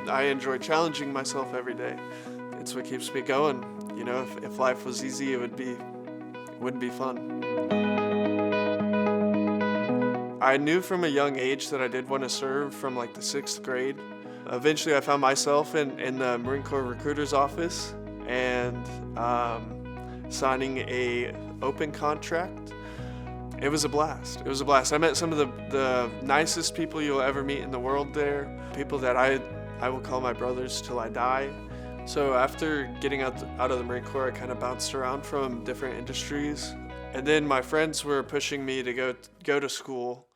I enjoy challenging myself every day. It's what keeps me going. You know, if life was easy, it wouldn't be fun. I knew from a young age that I did want to serve from like the 6th grade. Eventually I found myself in the Marine Corps recruiter's office and signing a open contract. It was a blast. It was a blast. I met some of the nicest people you'll ever meet in the world there. People that I will call my brothers till I die. So after getting out of the Marine Corps, I kind of bounced around from different industries. And then my friends were pushing me to go to school.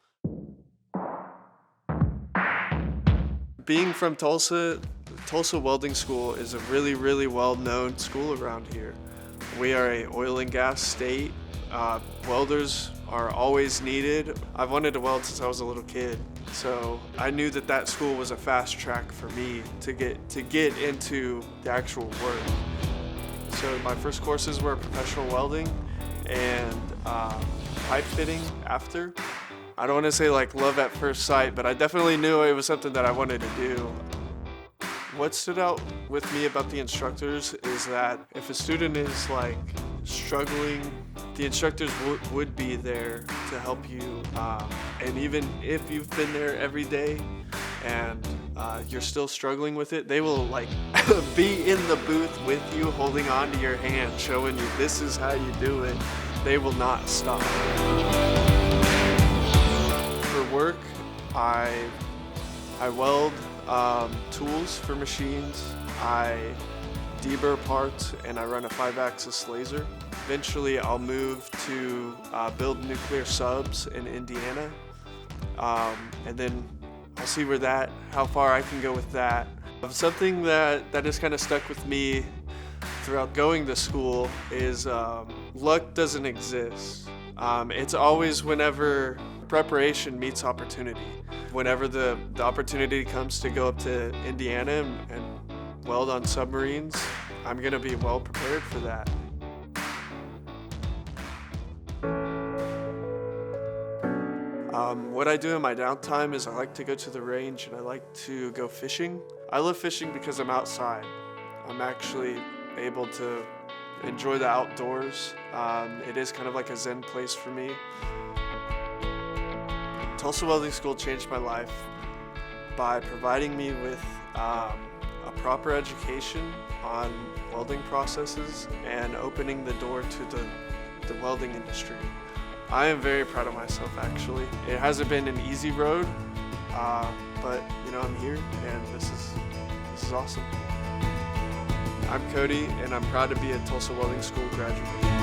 Being from Tulsa, Tulsa Welding School is a really, really well-known school around here. We are an oil and gas state. Welders are always needed. I've wanted to weld since I was a little kid, so I knew that school was a fast track for me to get into the actual work. So my first courses were professional welding and pipe fitting after. I don't want to say like love at first sight, but I definitely knew it was something that I wanted to do. What stood out with me about the instructors is that if a student is like struggling, the instructors would be there to help you. And even if you've been there every day and you're still struggling with it, they will like be in the booth with you, holding on to your hand, showing you this is how you do it. They will not stop. For work, I weld tools for machines. I deburr parts, and I run a 5-axis laser. Eventually, I'll move to build nuclear subs in Indiana, and then I'll see how far I can go with that. Something that has kind of stuck with me throughout going to school is luck doesn't exist. It's always whenever preparation meets opportunity. Whenever the opportunity comes to go up to Indiana and weld on submarines, I'm gonna be well prepared for that. What I do in my downtime is I like to go to the range and I like to go fishing. I love fishing because I'm outside. I'm actually able to enjoy the outdoors. It is kind of like a zen place for me. Tulsa Welding School changed my life by providing me with a proper education on welding processes and opening the door to the welding industry. I am very proud of myself, actually. It hasn't been an easy road, but you know, I'm here and this is awesome. I'm Cody and I'm proud to be a Tulsa Welding School graduate.